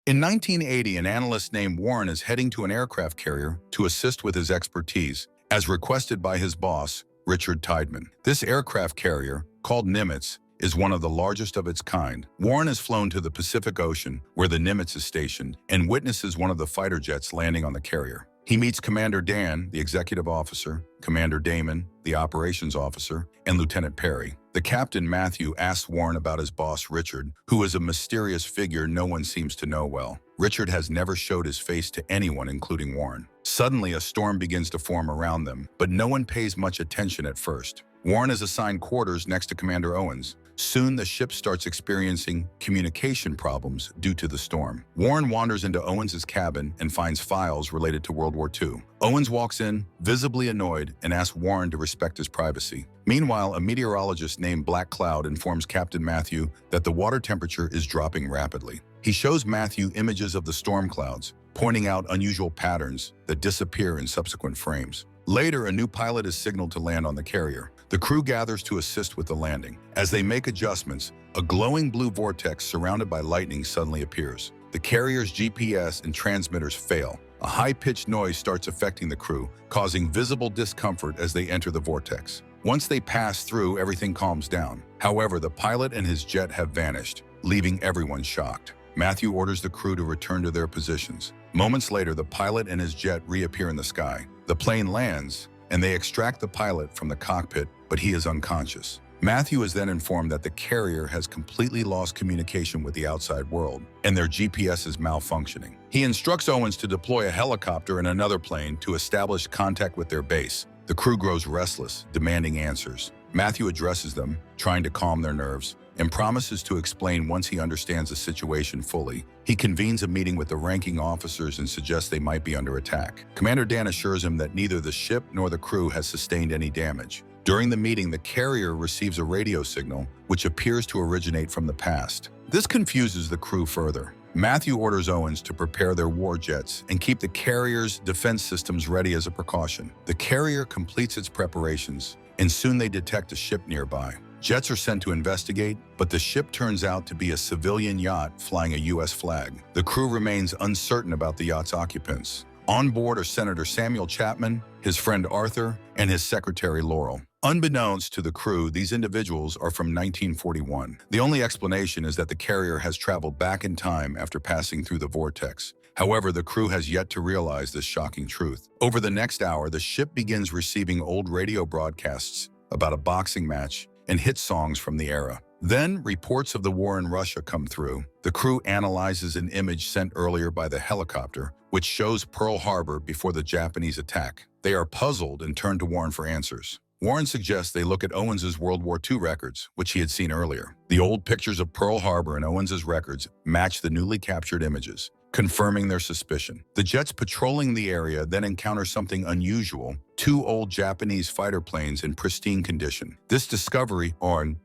In 1980, an analyst named Warren is heading to an aircraft carrier to assist with his expertise, as requested by his boss, Richard Tiedemann. This aircraft carrier, called Nimitz, is one of the largest of its kind. Warren is flown to the Pacific Ocean, where the Nimitz is stationed, and witnesses one of the fighter jets landing on the carrier. He meets Commander Dan, the executive officer, Commander Damon, the operations officer, and Lieutenant Perry. The captain, Matthew, asks Warren about his boss, Richard, who is a mysterious figure no one seems to know well. Richard has never showed his face to anyone, including Warren. Suddenly, a storm begins to form around them, but no one pays much attention at first. Warren is assigned quarters next to Commander Owens. Soon, the ship starts experiencing communication problems due to the storm. Warren wanders into Owens' cabin and finds files related to World War II. Owens walks in, visibly annoyed, and asks Warren to respect his privacy. Meanwhile, a meteorologist named Black Cloud informs Captain Matthew that the water temperature is dropping rapidly. He shows Matthew images of the storm clouds, pointing out unusual patterns that disappear in subsequent frames. Later, a new pilot is signaled to land on the carrier. The crew gathers to assist with the landing. As they make adjustments, a glowing blue vortex surrounded by lightning suddenly appears. The carrier's GPS and transmitters fail. A high-pitched noise starts affecting the crew, causing visible discomfort as they enter the vortex. Once they pass through, everything calms down. However, the pilot and his jet have vanished, leaving everyone shocked. Matthew orders the crew to return to their positions. Moments later, the pilot and his jet reappear in the sky. The plane lands, and they extract the pilot from the cockpit, but he is unconscious. Matthew is then informed that the carrier has completely lost communication with the outside world, and their GPS is malfunctioning. He instructs Owens to deploy a helicopter and another plane to establish contact with their base. The crew grows restless, demanding answers. Matthew addresses them, trying to calm their nerves, and promises to explain once he understands the situation fully. He convenes a meeting with the ranking officers and suggests they might be under attack. Commander Dan assures him that neither the ship nor the crew has sustained any damage. During the meeting, the carrier receives a radio signal, which appears to originate from the past. This confuses the crew further. Matthew orders Owens to prepare their war jets and keep the carrier's defense systems ready as a precaution. The carrier completes its preparations, and soon they detect a ship nearby. Jets are sent to investigate, but the ship turns out to be a civilian yacht flying a U.S. flag. The crew remains uncertain about the yacht's occupants. On board are Senator Samuel Chapman, his friend Arthur, and his secretary Laurel. Unbeknownst to the crew, these individuals are from 1941. The only explanation is that the carrier has traveled back in time after passing through the vortex. However, the crew has yet to realize this shocking truth. Over the next hour, the ship begins receiving old radio broadcasts about a boxing match and hit songs from the era. Then, reports of the war in Russia come through. The crew analyzes an image sent earlier by the helicopter, which shows Pearl Harbor before the Japanese attack. They are puzzled and turn to Warren for answers. Warren suggests they look at Owens' World War II records, which he had seen earlier. The old pictures of Pearl Harbor and Owens' records match the newly captured images, confirming their suspicion. The jets patrolling the area then encounter something unusual: two old Japanese fighter planes in pristine condition. This discovery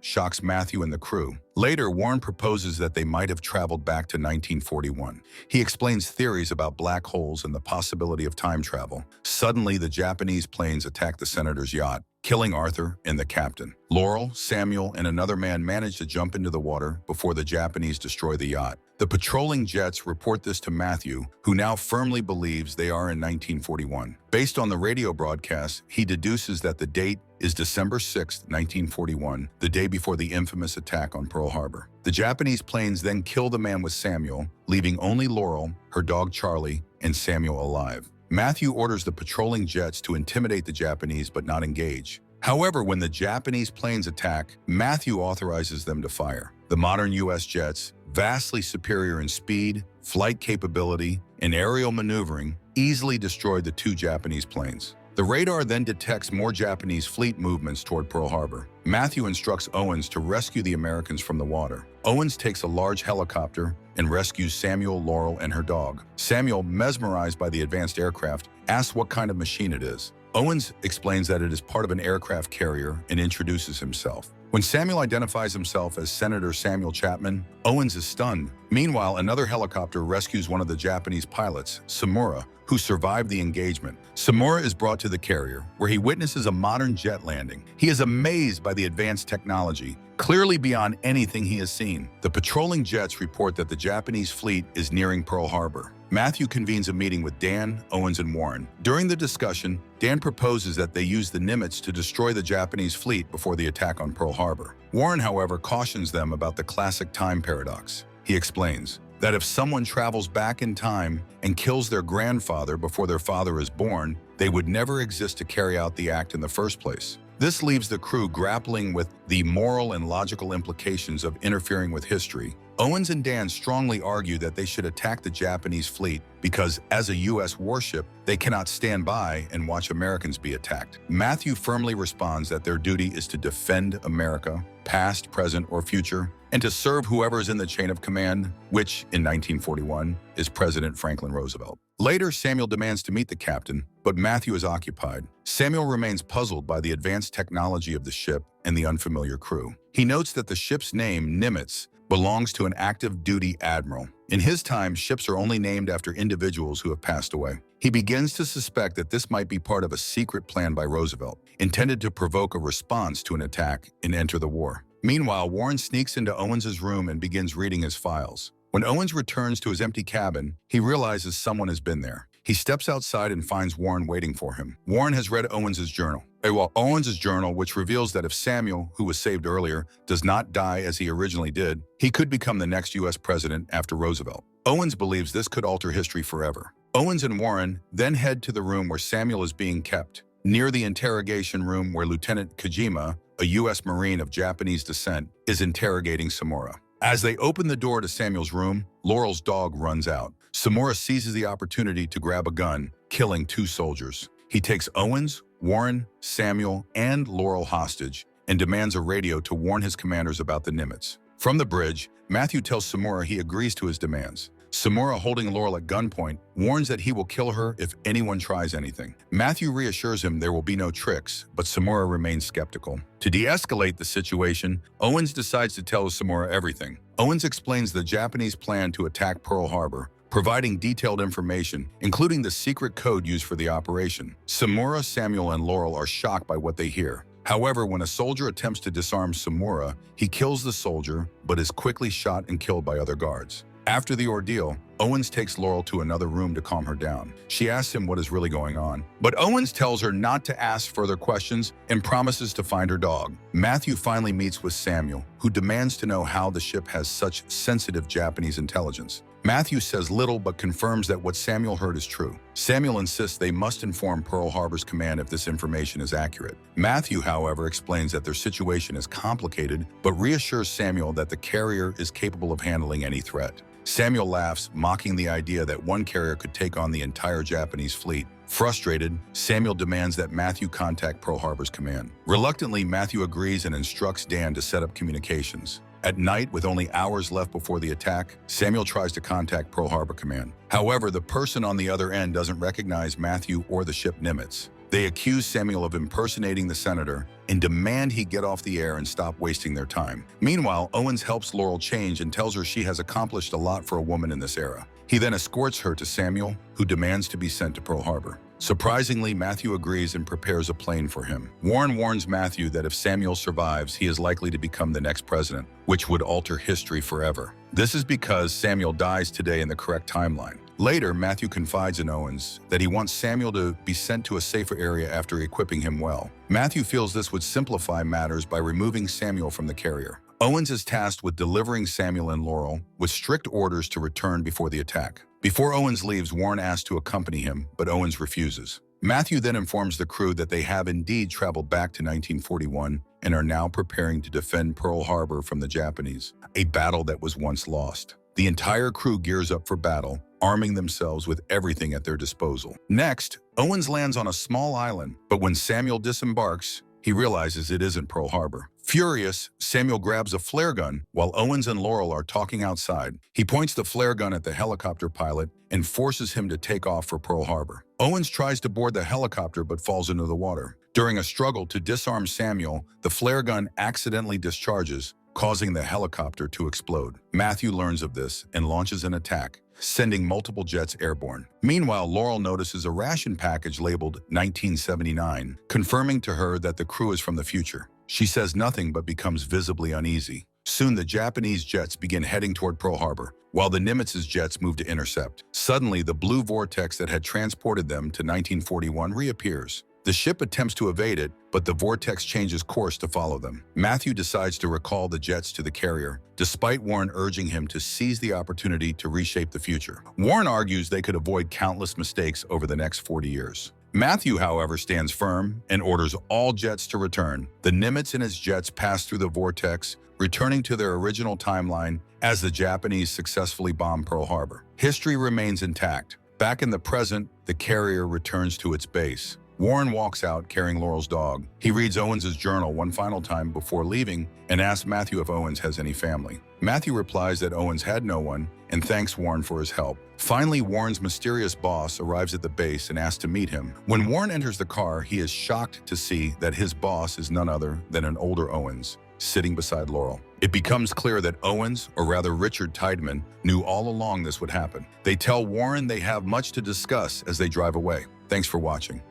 shocks Matthew and the crew. Later, Warren proposes that they might have traveled back to 1941. He explains theories about black holes and the possibility of time travel. Suddenly, the Japanese planes attack the senator's yacht, killing Arthur and the captain. Laurel, Samuel, and another man manage to jump into the water before the Japanese destroy the yacht. The patrolling jets report this to Matthew, who now firmly believes they are in 1941. Based on the radio broadcast, he deduces that the date is December 6, 1941, the day before the infamous attack on Pearl Harbor. The Japanese planes then kill the man with Samuel, leaving only Laurel, her dog Charlie, and Samuel alive. Matthew orders the patrolling jets to intimidate the Japanese but not engage. However, when the Japanese planes attack, Matthew authorizes them to fire. The modern U.S. jets, vastly superior in speed, flight capability, and aerial maneuvering, easily destroyed the two Japanese planes. The radar then detects more Japanese fleet movements toward Pearl Harbor. Matthew instructs Owens to rescue the Americans from the water. Owens takes a large helicopter and rescues Samuel, Laurel, and her dog. Samuel, mesmerized by the advanced aircraft, asks what kind of machine it is. Owens explains that it is part of an aircraft carrier and introduces himself. When Samuel identifies himself as Senator Samuel Chapman, Owens is stunned. Meanwhile, another helicopter rescues one of the Japanese pilots, Samura, who survived the engagement. Samura is brought to the carrier, where he witnesses a modern jet landing. He is amazed by the advanced technology, clearly beyond anything he has seen. The patrolling jets report that the Japanese fleet is nearing Pearl Harbor. Matthew convenes a meeting with Dan, Owens, and Warren. During the discussion, Dan proposes that they use the Nimitz to destroy the Japanese fleet before the attack on Pearl Harbor. Warren, however, cautions them about the classic time paradox. He explains that if someone travels back in time and kills their grandfather before their father is born, they would never exist to carry out the act in the first place. This leaves the crew grappling with the moral and logical implications of interfering with history. Owens and Dan strongly argue that they should attack the Japanese fleet because, as a U.S. warship, they cannot stand by and watch Americans be attacked. Matthew firmly responds that their duty is to defend America, past, present, or future, and to serve whoever is in the chain of command, which, in 1941, is President Franklin Roosevelt. Later, Samuel demands to meet the captain, but Matthew is occupied. Samuel remains puzzled by the advanced technology of the ship and the unfamiliar crew. He notes that the ship's name, Nimitz, belongs to an active duty admiral. In his time, ships are only named after individuals who have passed away. He begins to suspect that this might be part of a secret plan by Roosevelt, intended to provoke a response to an attack and enter the war. Meanwhile, Warren sneaks into Owens' room and begins reading his files. When Owens returns to his empty cabin, he realizes someone has been there. He steps outside and finds Warren waiting for him. Warren has read Owens' journal. Owens' journal, which reveals that if Samuel, who was saved earlier, does not die as he originally did, he could become the next U.S. president after Roosevelt. Owens believes this could alter history forever. Owens and Warren then head to the room where Samuel is being kept, near the interrogation room where Lieutenant Kojima, a U.S. Marine of Japanese descent, is interrogating Samura. As they open the door to Samuel's room, Laurel's dog runs out. Samura seizes the opportunity to grab a gun, killing 2 soldiers. He takes Owens, Warren, Samuel, and Laurel hostage and demands a radio to warn his commanders about the Nimitz. From the bridge, Matthew tells Samura he agrees to his demands. Samura, holding Laurel at gunpoint, warns that he will kill her if anyone tries anything. Matthew reassures him there will be no tricks, but Samura remains skeptical. To de-escalate the situation, Owens decides to tell Samura everything. Owens explains the Japanese plan to attack Pearl Harbor, providing detailed information, including the secret code used for the operation. Samura, Samuel, and Laurel are shocked by what they hear. However, when a soldier attempts to disarm Samura, he kills the soldier, but is quickly shot and killed by other guards. After the ordeal, Owens takes Laurel to another room to calm her down. She asks him what is really going on, but Owens tells her not to ask further questions and promises to find her dog. Matthew finally meets with Samuel, who demands to know how the ship has such sensitive Japanese intelligence. Matthew says little but confirms that what Samuel heard is true. Samuel insists they must inform Pearl Harbor's command if this information is accurate. Matthew, however, explains that their situation is complicated, but reassures Samuel that the carrier is capable of handling any threat. Samuel laughs, mocking the idea that one carrier could take on the entire Japanese fleet. Frustrated, Samuel demands that Matthew contact Pearl Harbor's command. Reluctantly, Matthew agrees and instructs Dan to set up communications. At night, with only hours left before the attack, Samuel tries to contact Pearl Harbor Command. However, the person on the other end doesn't recognize Matthew or the ship Nimitz. They accuse Samuel of impersonating the senator and demand he get off the air and stop wasting their time. Meanwhile, Owens helps Laurel change and tells her she has accomplished a lot for a woman in this era. He then escorts her to Samuel, who demands to be sent to Pearl Harbor. Surprisingly, Matthew agrees and prepares a plane for him. Warren warns Matthew that if Samuel survives, he is likely to become the next president, which would alter history forever. This is because Samuel dies today in the correct timeline. Later, Matthew confides in Owens that he wants Samuel to be sent to a safer area after equipping him well. Matthew feels this would simplify matters by removing Samuel from the carrier. Owens is tasked with delivering Samuel and Laurel with strict orders to return before the attack. Before Owens leaves, Warren asks to accompany him, but Owens refuses. Matthew then informs the crew that they have indeed traveled back to 1941 and are now preparing to defend Pearl Harbor from the Japanese, a battle that was once lost. The entire crew gears up for battle, arming themselves with everything at their disposal. Next, Owens lands on a small island, but when Samuel disembarks, he realizes it isn't Pearl Harbor. Furious, Samuel grabs a flare gun while Owens and Laurel are talking outside. He points the flare gun at the helicopter pilot and forces him to take off for Pearl Harbor. Owens tries to board the helicopter but falls into the water. During a struggle to disarm Samuel, the flare gun accidentally discharges, causing the helicopter to explode. Matthew learns of this and launches an attack, sending multiple jets airborne. Meanwhile, Laurel notices a ration package labeled 1979, confirming to her that the crew is from the future. She says nothing but becomes visibly uneasy. Soon, the Japanese jets begin heading toward Pearl Harbor, while the Nimitz's jets move to intercept. Suddenly, the blue vortex that had transported them to 1941 reappears. The ship attempts to evade it, but the vortex changes course to follow them. Matthew decides to recall the jets to the carrier, despite Warren urging him to seize the opportunity to reshape the future. Warren argues they could avoid countless mistakes over the next 40 years. Matthew, however, stands firm and orders all jets to return. The Nimitz and his jets pass through the vortex, returning to their original timeline as the Japanese successfully bomb Pearl Harbor. History remains intact. Back in the present, the carrier returns to its base. Warren walks out carrying Laurel's dog. He reads Owens' journal one final time before leaving and asks Matthew if Owens has any family. Matthew replies that Owens had no one and thanks Warren for his help. Finally, Warren's mysterious boss arrives at the base and asks to meet him. When Warren enters the car, he is shocked to see that his boss is none other than an older Owens, sitting beside Laurel. It becomes clear that Owens, or rather Richard Tiedemann, knew all along this would happen. They tell Warren they have much to discuss as they drive away. Thanks for watching.